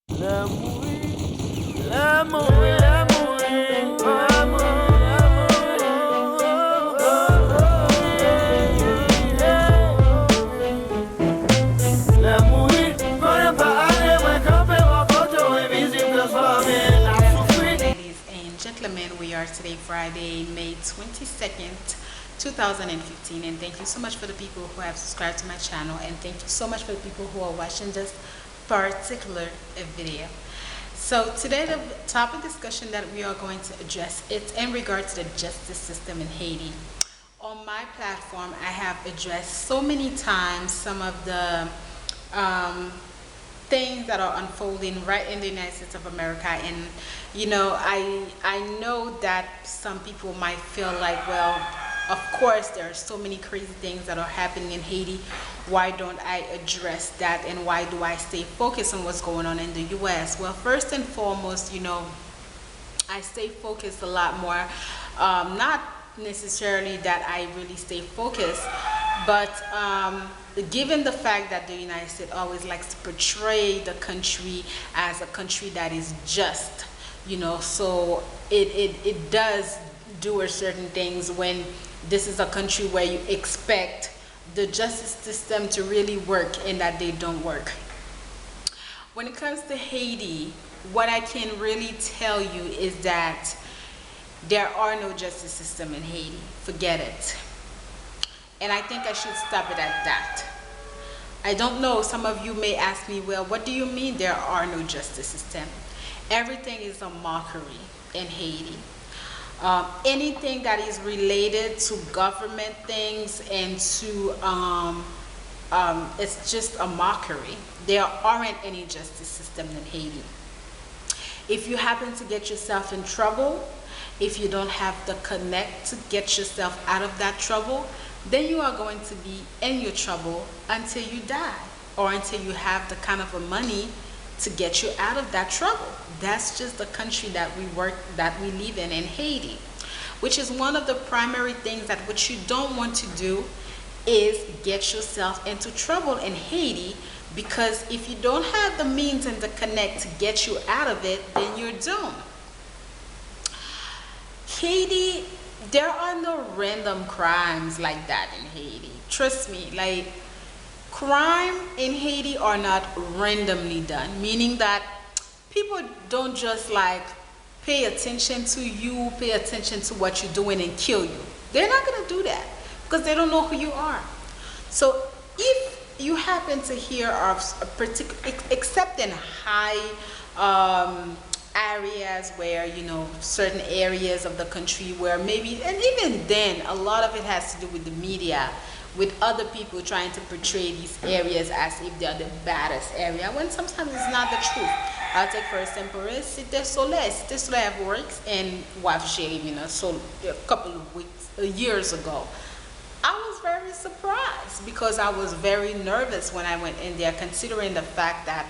L'amour, l'amour, l'amour, l'amour, l'amour, voyons pas aller, moi, camper en photo, invisible, transformer, la souffrir. Ladies and gentlemen, we are today Friday, May 22nd, 2015, and thank you so much for the people who have subscribed to my channel, and thank you so much for the people who are watching this particular video. So today the topic discussion that we are going to address, it's in regard to the justice system in Haiti. On my platform, I have addressed so many times some of the things that are unfolding right in the United States of America. And I know that some people might feel like, well, of course there are so many crazy things that are happening in Haiti. Why don't I address that, and why do I stay focused on what's going on in the US? Well, first and foremost, I stay focused a lot more. Not necessarily that I really stay focused, but given the fact that the United States always likes to portray the country as a country that is just, so it does do a certain things when this is a country where you expect the justice system to really work, and that they don't work. When it comes to Haiti, what I can really tell you is that there are no justice system in Haiti. Forget it. And I think I should stop it at that. I don't know, some of you may ask me, well, what do you mean there are no justice system? Everything is a mockery in Haiti. Anything that is related to government things and to it's just a mockery. There aren't any justice system in Haiti. If you happen to get yourself in trouble, if you don't have the connect to get yourself out of that trouble, then you are going to be in your trouble until you die, or until you have the kind of a money to get you out of that trouble. That's just the country that we live in Haiti, which is one of the primary things that what you don't want to do is get yourself into trouble in Haiti, because if you don't have the means and the connect to get you out of it, then you're doomed. Haiti, there are no random crimes like that in Haiti. Trust me, like, crime in Haiti are not randomly done, meaning that people don't just like pay attention to you, pay attention to what you're doing and kill you. They're not going to do that because they don't know who you are. So if you happen to hear of a particular, except in high areas where, certain areas of the country where maybe, and even then, a lot of it has to do with the media, with other people trying to portray these areas as if they're the baddest area, when sometimes it's not the truth. I'll take for example, Cité Soleil. Cité Soleil works in Wavre, so a couple of years ago. I was very surprised because I was very nervous when I went in there, considering the fact that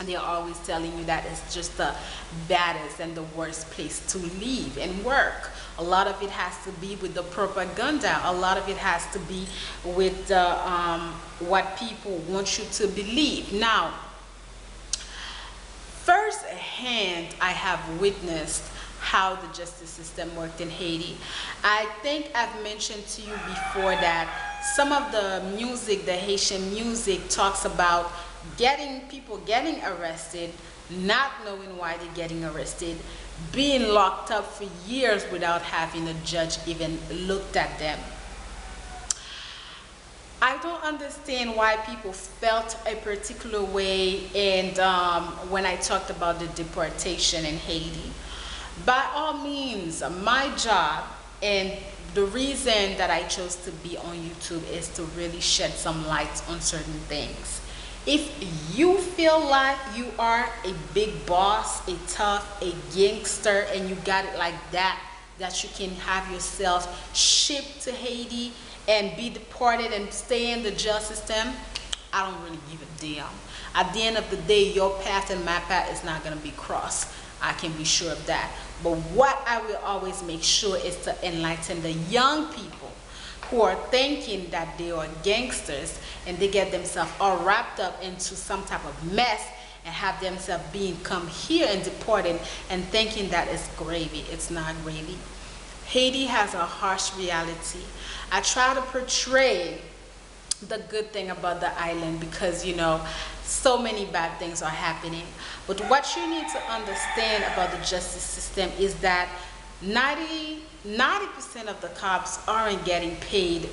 they're always telling you that it's just the baddest and the worst place to live and work. A lot of it has to be with the propaganda. A lot of it has to be with what people want you to believe. Now, firsthand, I have witnessed how the justice system worked in Haiti. I think I've mentioned to you before that some of the music, the Haitian music, talks about people getting arrested, not knowing why they're getting arrested, being locked up for years without having a judge even looked at them. I don't understand why people felt a particular way, and when I talked about the deportation in Haiti. By all means, my job, and the reason that I chose to be on YouTube, is to really shed some light on certain things. If you feel like you are a big boss, a tough, a gangster, and you got it like that, that you can have yourself shipped to Haiti and be deported and stay in the jail system, I don't really give a damn. At the end of the day, your path and my path is not going to be crossed. I can be sure of that. But what I will always make sure is to enlighten the young people who are thinking that they are gangsters, and they get themselves all wrapped up into some type of mess, and have themselves being come here and deported and thinking that it's gravy. It's not gravy. Haiti has a harsh reality. I try to portray the good thing about the island because, you know, so many bad things are happening. But what you need to understand about the justice system is that 90% of the cops aren't getting paid.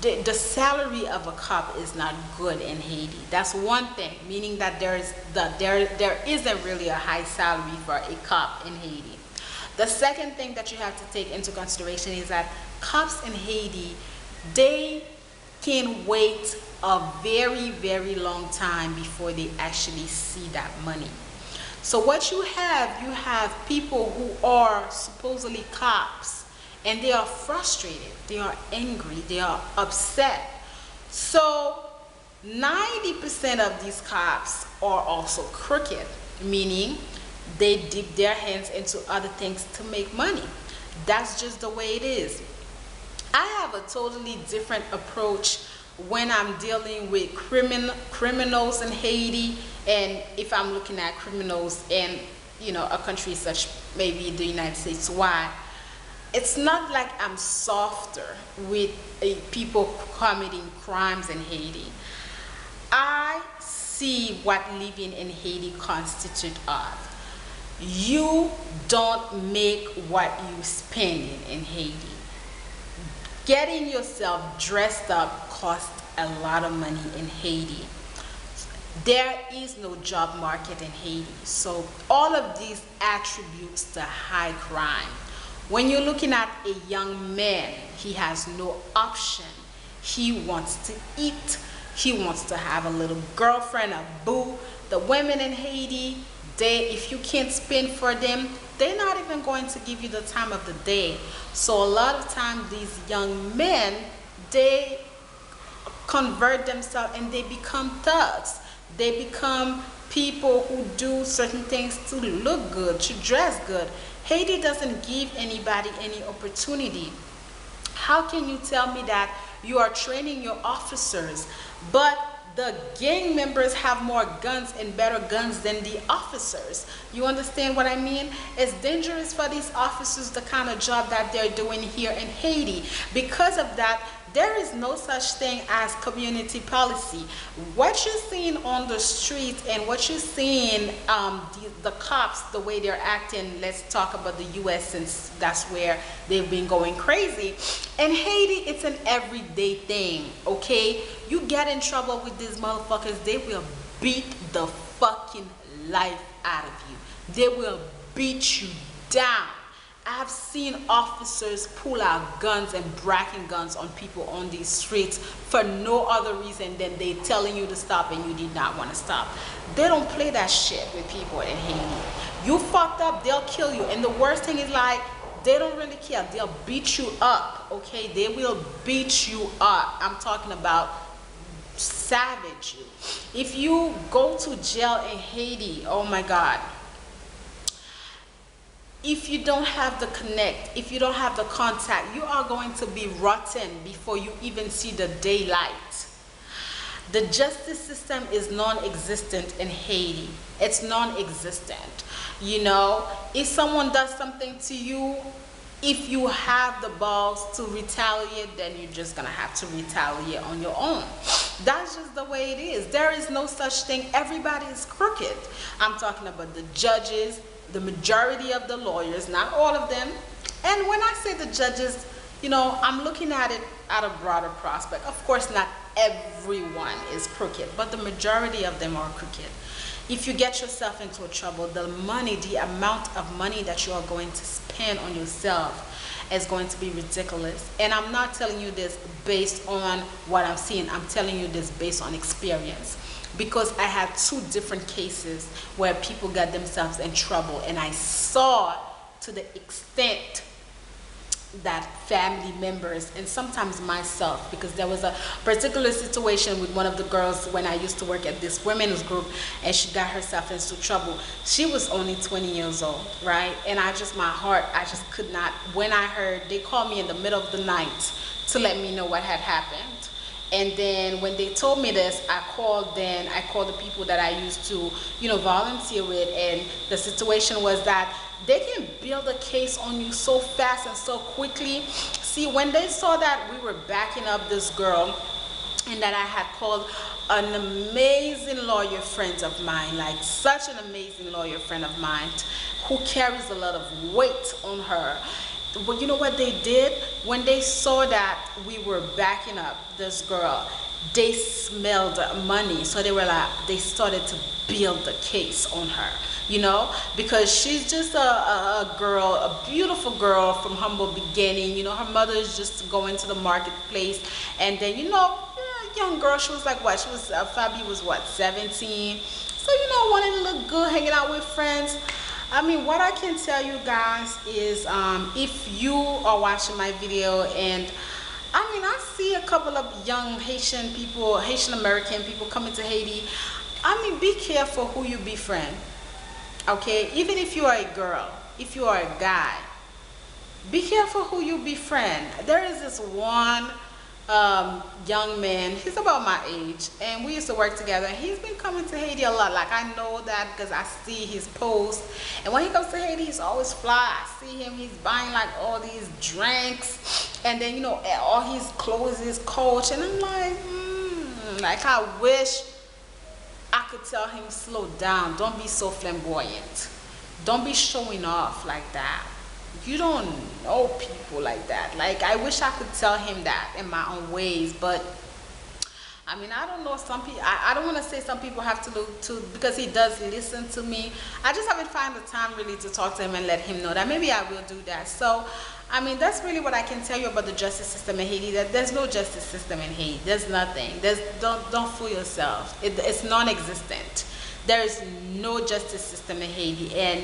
The salary of a cop is not good in Haiti. That's one thing, meaning that there isn't really a high salary for a cop in Haiti. The second thing that you have to take into consideration is that cops in Haiti, they can wait a very, very long time before they actually see that money. So what you have people who are supposedly cops, and they are frustrated, they are angry, they are upset. So 90% of these cops are also crooked, meaning they dip their hands into other things to make money. That's just the way it is. I have a totally different approach when I'm dealing with criminals in Haiti, and if I'm looking at criminals in, you know, a country such maybe the United States. Why? It's not like I'm softer with people committing crimes in Haiti. I see what living in Haiti constitutes of. You don't make what you spend in Haiti. Getting yourself dressed up costs a lot of money in Haiti. There is no job market in Haiti. So all of these attributes to high crime. When you're looking at a young man, he has no option. He wants to eat. He wants to have a little girlfriend, a boo. The women in Haiti, if you can't spend for them, they're not even going to give you the time of the day. So a lot of times these young men, they convert themselves and they become thugs. They become people who do certain things to look good, to dress good. Haiti doesn't give anybody any opportunity. How can you tell me that you are training your officers, but the gang members have more guns and better guns than the officers? You understand what I mean? It's dangerous for these officers, the kind of job that they're doing here in Haiti. Because of that, there is no such thing as community policy. What you're seeing on the street and what you're seeing, the cops, the way they're acting, let's talk about the US since that's where they've been going crazy. In Haiti, it's an everyday thing, okay? You get in trouble with these motherfuckers, they will beat the fucking life out of you. They will beat you down. I've seen officers pull out guns and bracking guns on people on these streets for no other reason than they telling you to stop and you did not want to stop. They don't play that shit with people in Haiti. You fucked up, they'll kill you. And the worst thing is, like, they don't really care. They'll beat you up, okay? They will beat you up. I'm talking about savage you. If you go to jail in Haiti, oh my God. If you don't have the connect, if you don't have the contact, you are going to be rotten before you even see the daylight. The justice system is non-existent in Haiti. It's non-existent. You know, if someone does something to you, if you have the balls to retaliate, then you're just gonna have to retaliate on your own. That's just the way it is. There is no such thing. Everybody is crooked. I'm talking about the judges, the majority of the lawyers, not all of them. And when I say the judges, you know, I'm looking at it at a broader prospect. Of course, not everyone is crooked, but the majority of them are crooked. If you get yourself into trouble, the amount of money that you are going to spend on yourself is going to be ridiculous. And I'm not telling you this based on what I'm seeing. I'm telling you this based on experience. Because I had 2 different cases where people got themselves in trouble, and I saw to the extent that family members and sometimes myself, because there was a particular situation with one of the girls when I used to work at this women's group, and she got herself into trouble. She was only 20 years old, right? And my heart, I just could not. When I heard, they called me in the middle of the night to let me know what had happened. And then when they told me this, I called the people that I used to, volunteer with, and the situation was that they can build a case on you so fast and so quickly. See, when they saw that we were backing up this girl, and that I had called an amazing lawyer friend of mine, like such an amazing lawyer friend of mine who carries a lot of weight on her. But you know what they did? When they saw that we were backing up this girl, they smelled money. So they started to build the case on her, because she's just a girl, a beautiful girl from humble beginning. Her mother is just going to the marketplace, and then, young girl, she was like, what? She was, Fabi was what, 17? So, wanted to look good, hanging out with friends. I mean, what I can tell you guys is, if you are watching my video, and I see a couple of young Haitian people, Haitian American people coming to Haiti. Be careful who you befriend, okay? Even if you are a girl, if you are a guy, be careful who you befriend. There is this one young man, he's about my age, and we used to work together. He's been coming to Haiti a lot. Like, I know that because I see his posts, and when he comes to Haiti, he's always fly. I see him, he's buying like all these drinks, and then all his clothes is Coach, and I'm like, I wish I could tell him, slow down, don't be so flamboyant, don't be showing off like that. You don't know people like that. Like, I wish I could tell him that in my own ways, but I don't know, some people, I don't want to say some people have to look to, because he does listen to me. I just haven't found the time really to talk to him and let him know that maybe I will do that. So, that's really what I can tell you about the justice system in Haiti, that there's no justice system in Haiti. There's nothing. Don't fool yourself. It's non-existent. There is no justice system in Haiti, and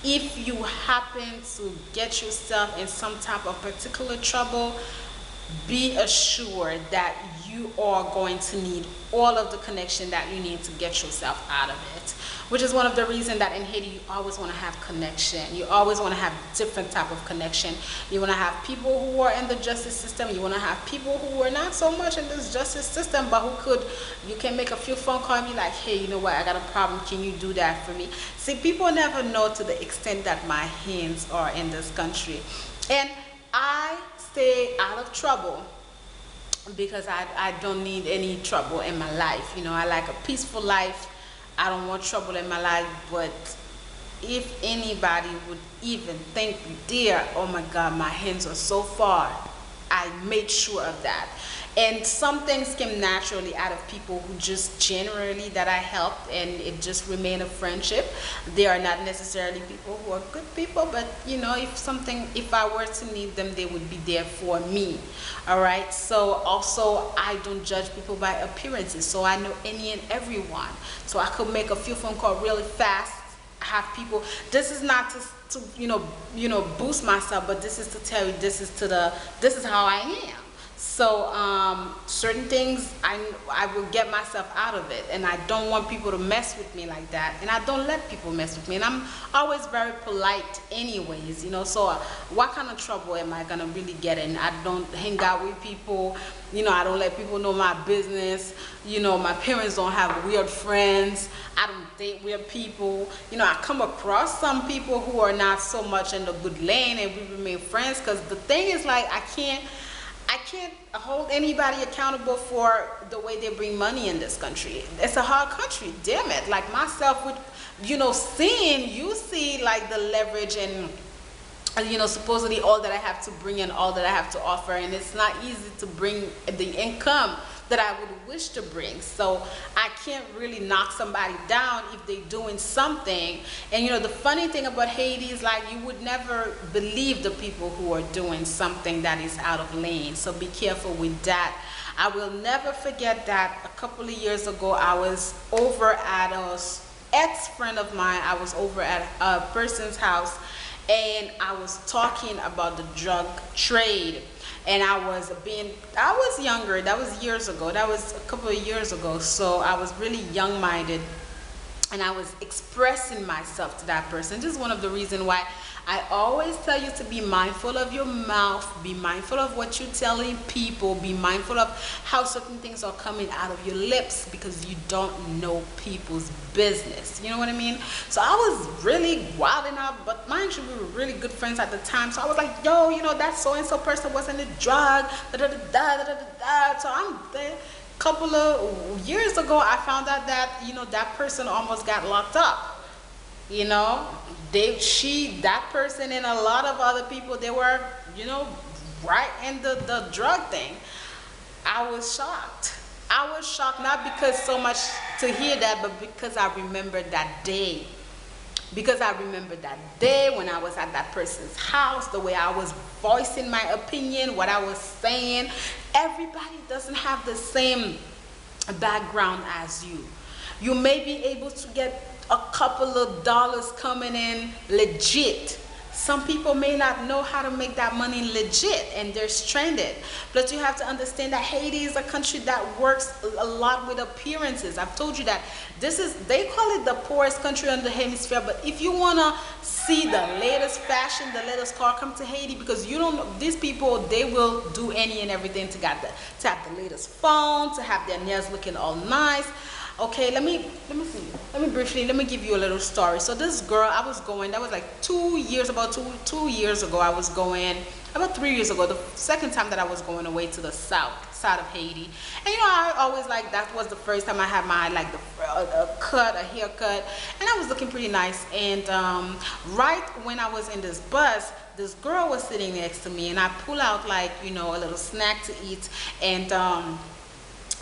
if you happen to get yourself in some type of particular trouble, be assured that you are going to need all of the connection that you need to get yourself out of it, which is one of the reasons that in Haiti you always want to have connection. You always want to have different type of connection. You want to have people who are in the justice system. You want to have people who are not so much in this justice system, but you can make a few phone calls and be like, hey, you know what, I got a problem, can you do that for me? See, people never know to the extent that my hands are in this country. And I stay out of trouble because I don't need any trouble in my life. I like a peaceful life. I don't want trouble in my life. But if anybody would even think, dear, oh my God, my hands are so far, I made sure of that. And some things came naturally out of people who just generally that I helped, and it just remained a friendship. They are not necessarily people who are good people, but if I were to need them, they would be there for me. All right. So also, I don't judge people by appearances. So I know any and everyone. So I could make a few phone calls really fast. Have people. This is not to boost myself, but this is to tell you this is how I am. So certain things I will get myself out of it, and I don't want people to mess with me like that, and I don't let people mess with me, and I'm always very polite anyways, so what kind of trouble am I gonna really get in? I don't hang out with people, I don't let people know my business, my parents don't have weird friends, I don't date weird people, I come across some people who are not so much in the good lane, and we remain friends, because the thing is, like, I can't hold anybody accountable for the way they bring money in this country. It's a hard country, damn it. Like myself, with seeing, you see like the leverage and supposedly all that I have to bring and all that I have to offer, and it's not easy to bring the income that I would wish to bring. So I can't really knock somebody down if they're doing something. And the funny thing about Haiti is, like, you would never believe the people who are doing something that is out of lane. So be careful with that. I will never forget that a couple of years ago, I was over at a ex-friend of mine. I was over at a person's house, and I was talking about the drug trade. And I was younger. That was years ago. That was a couple of years ago. So I was really young-minded. and I was expressing myself to that person. This is one of the reasons why I always tell you to be mindful of your mouth, be mindful of what you're telling people, be mindful of how certain things are coming out of your lips, because you don't know people's business. You know what I mean? So I was really wilding out, but mind you, we were really good friends at the time. So I was like, yo, you know, that so-and-so person wasn't a drug, da-da-da-da-da-da-da. So I'm there. Couple of years ago, I found out that, you know, that person almost got locked up. You know, that person and a lot of other people, they were, you know, right in the drug thing. I was shocked. I was shocked, not because so much to hear that, but because I remembered that day. Because I remember that day when I was at that person's house, the way I was voicing my opinion, what I was saying. Everybody doesn't have the same background as you. You may be able to get a couple of dollars coming in legit. Some people may not know how to make that money legit, and they're stranded. But you have to understand that Haiti is a country that works a lot with appearances. I've told you that they call it the poorest country on the hemisphere, but if you want to see the latest fashion, the latest car, come to Haiti, because you don't know, these people, they will do any and everything to have the latest phone, to have their nails looking all nice. Okay, let me give you a little story. So this girl, I was going, that was like 2 years, about two years ago, I was going, about 3 years ago, the second time that I was going away to the south side of Haiti. And you know, I always, like, that was the first time I had my, like, a haircut, and I was looking pretty nice. And right when I was in this bus, this girl was sitting next to me, and I pull out, like, you know, a little snack to eat, and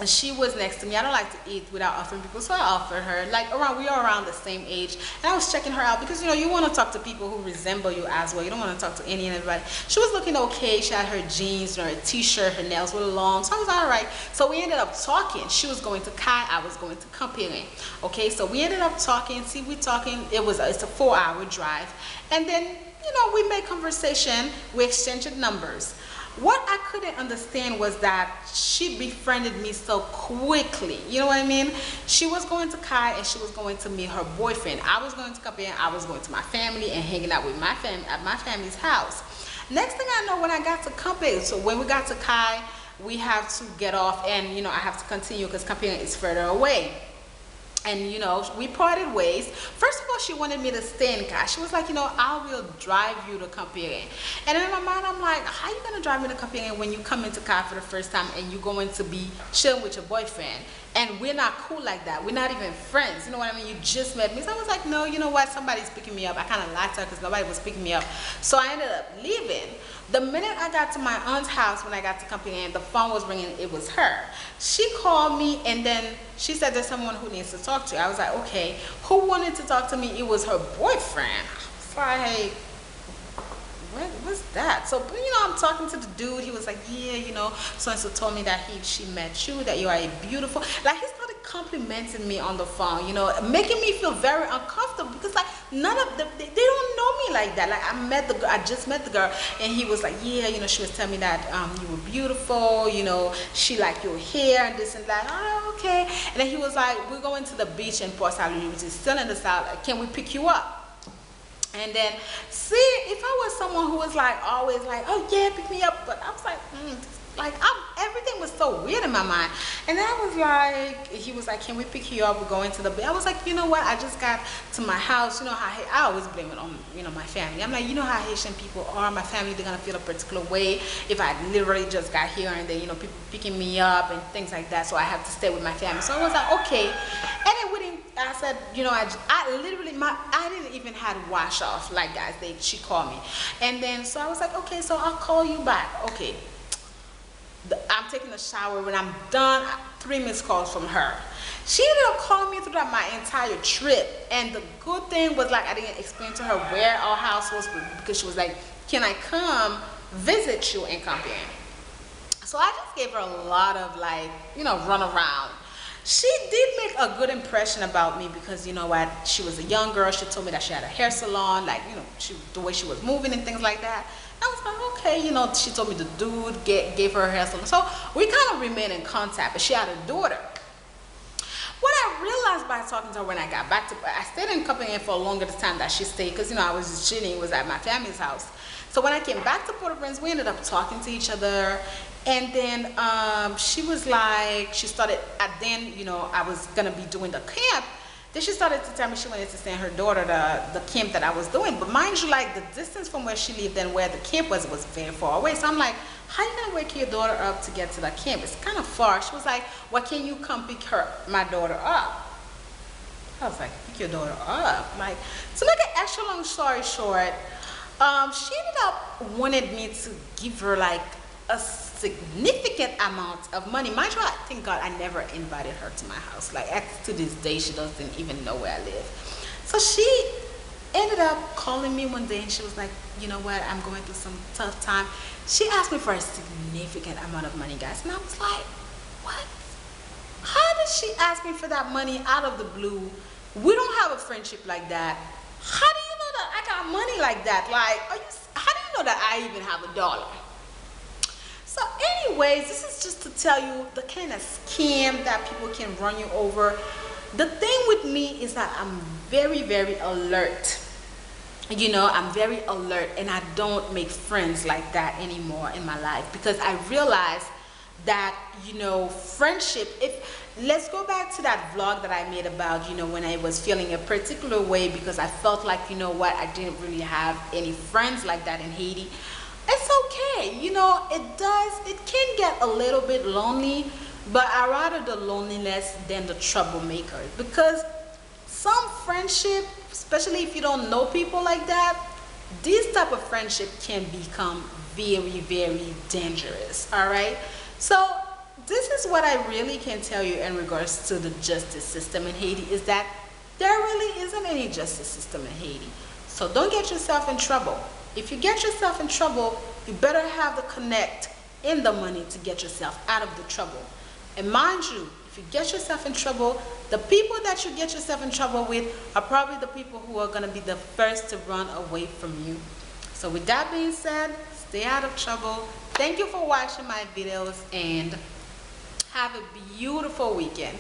she was next to me. I don't like to eat without offering people, so I offered her. Like, we are around the same age, and I was checking her out, because you know, you want to talk to people who resemble you as well. You don't want to talk to any and everybody. She was looking okay. She had her jeans, her t-shirt, her nails were long, so I was all right. So we ended up talking. She was going to Kai, I was going to Campione. Okay, so we ended up talking. See, we talking. It's a 4-hour drive, and then, you know, we made conversation. We exchanged numbers. What I couldn't understand was that she befriended me so quickly. You know what I mean? She was going to Kai, and she was going to meet her boyfriend. I was going to Campione. I was going to my family and hanging out with my family at my family's house. Next thing I know, when I got to Campione, so when we got to Kai, we have to get off, and you know, I have to continue because Campione is further away. And you know, we parted ways. First of all, she wanted me to stay in Kai. She was like, you know, I will drive you to Campione. And in my mind, I'm like, how are you gonna drive me to Campione when you come into Kai for the first time and you're going to be chilling with your boyfriend? And we're not cool like that. We're not even friends. You know what I mean? You just met me. So I was like, no, you know what? Somebody's picking me up. I kind of lied to her because nobody was picking me up. So I ended up leaving. The minute I got to my aunt's house, when I got to Campione, and the phone was ringing, it was her. She called me, and then she said there's someone who needs to talk to you. I was like, okay. Who wanted to talk to me? It was her boyfriend. So I, what's that? So, you know, I'm talking to the dude. He was like, yeah, you know, so-and-so told me that she met you, that you are a beautiful, like, he started complimenting me on the phone, you know, making me feel very uncomfortable, because like, none of them, they don't know me like that. Like, I just met the girl, and he was like, yeah, you know, she was telling me that you were beautiful, you know, she liked your hair and this and that. Oh, okay. And then he was like, we're going to the beach in Port St. Louis, which is still in the south. Can we pick you up? And then, see, if I was someone who was like, always like, oh yeah, pick me up, but I was like, like, everything was so weird in my mind. And then I was like, he was like, can we pick you up? We're going to the bed. I was like, you know what? I just got to my house. You know how I always blame it on, you know, my family. I'm like, you know how Haitian people are. My family, they're going to feel a particular way if I literally just got here and then, you know, people picking me up and things like that. So I have to stay with my family. So I was like, okay. And then with him, I said, you know, I literally, I didn't even have to wash off. Like, guys, she called me. And then, so I was like, okay, so I'll call you back. Okay. I'm taking a shower. When I'm done, 3 missed calls from her. She ended up calling me throughout my entire trip. And the good thing was, like, I didn't explain to her where our house was, because she was like, can I come visit you in Campione? So I just gave her a lot of, like, you know, run around. She did make a good impression about me, because, you know what, she was a young girl. She told me that she had a hair salon, like, you know, the way she was moving and things like that. I was like, okay, you know, she told me the dude gave her a hair salon. So we kind of remained in contact, but she had a daughter. What I realized by talking to her when I got back to, I stayed in Copenhagen for a longer time that she stayed, because, you know, I was just chilling, it was at my family's house. So when I came back to Port-au-Prince, we ended up talking to each other. And then she was like, she started, then, you know, I was going to be doing the camp. Then she started to tell me she wanted to send her daughter to the camp that I was doing. But mind you, like, the distance from where she lived and where the camp was very far away. So I'm like, how you gonna wake your daughter up to get to the camp? It's kind of far. She was like, well, can you come pick my daughter up? I was like, pick your daughter up? Like, to make an extra long story short, she ended up wanted me to give her like a significant amount of money. Mind you, I thank God I never invited her to my house. Like, to this day, she doesn't even know where I live. So she ended up calling me one day and she was like, you know what, I'm going through some tough time. She asked me for a significant amount of money, guys. And I was like, what? How did she ask me for that money out of the blue? We don't have a friendship like that. How do you know that I got money like that? Like, how do you know that I even have $1? So anyways, this is just to tell you the kind of scam that people can run you over. The thing with me is that I'm very, very alert. You know, I'm very alert, and I don't make friends like that anymore in my life, because I realize that, you know, friendship, let's go back to that vlog that I made about, you know, when I was feeling a particular way because I felt like, you know what, I didn't really have any friends like that in Haiti. It's okay, you know, it can get a little bit lonely, but I rather the loneliness than the troublemaker, because some friendship, especially if you don't know people like that, this type of friendship can become very, very dangerous. All right, so this is what I really can tell you in regards to the justice system in Haiti, is that there really isn't any justice system in Haiti. So don't get yourself in trouble. If you get yourself in trouble, you better have the connect in the money to get yourself out of the trouble. And mind you, if you get yourself in trouble, the people that you get yourself in trouble with are probably the people who are going to be the first to run away from you. So with that being said, stay out of trouble. Thank you for watching my videos, and have a beautiful weekend.